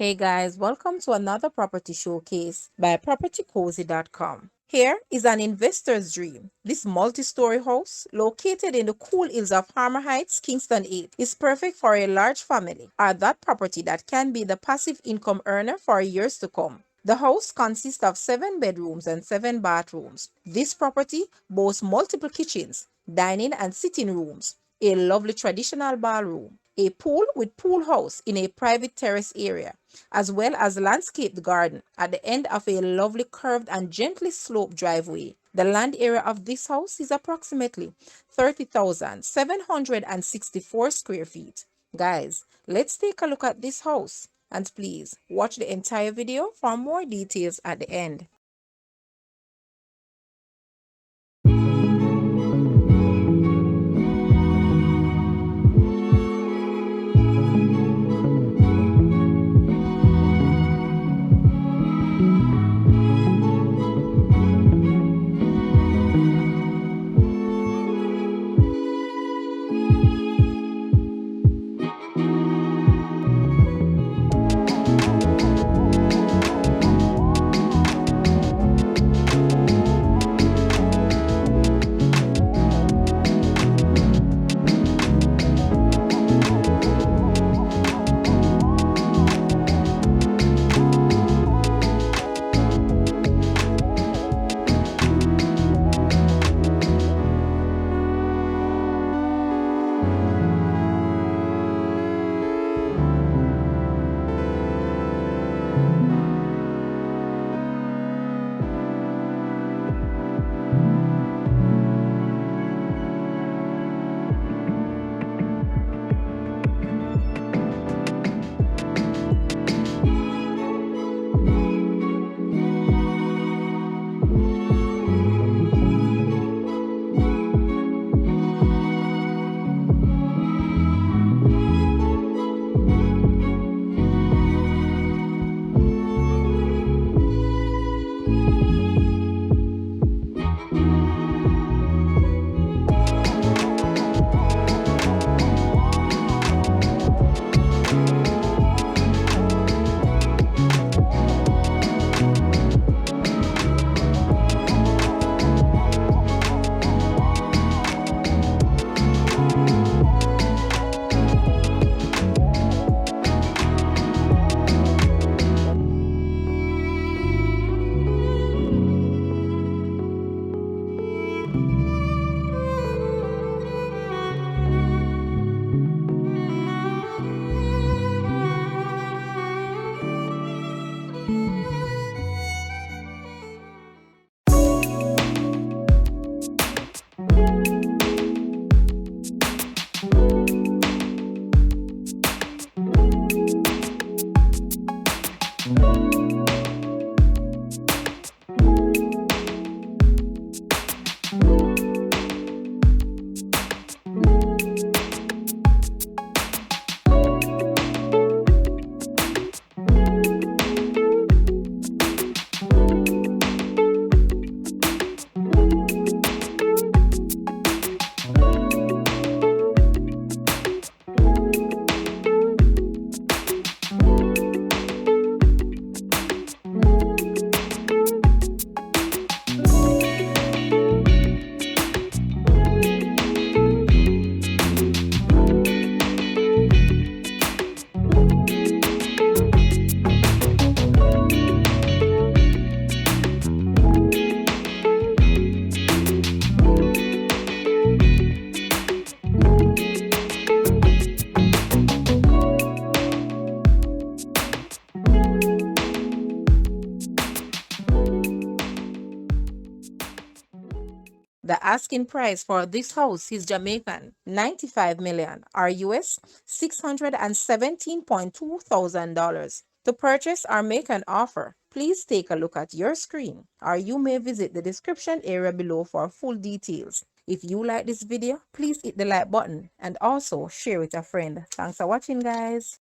Hey guys, welcome to another property showcase by propertycozy.com. Here is an investor's dream. This multi-story house, located in the cool hills of Armour Heights, Kingston 8, is perfect for a large family or that property that can be the passive income earner for years to come. The house consists of 7 bedrooms and 7 bathrooms. This property boasts multiple kitchens, dining and sitting rooms, a lovely traditional ballroom, a pool with pool house in a private terrace area, as well as landscaped garden at the end of a lovely curved and gently sloped driveway. The land area of this house is approximately 30,764 square feet. Guys, let's take a look at this house, and please watch the entire video for more details at the end. The asking price for this house is Jamaican 95 million or US $617.2 thousand. To purchase or make an offer, please take a look at your screen, or you may visit the description area below for full details. If you like this video, please hit the like button and also share with a friend. Thanks for watching, guys.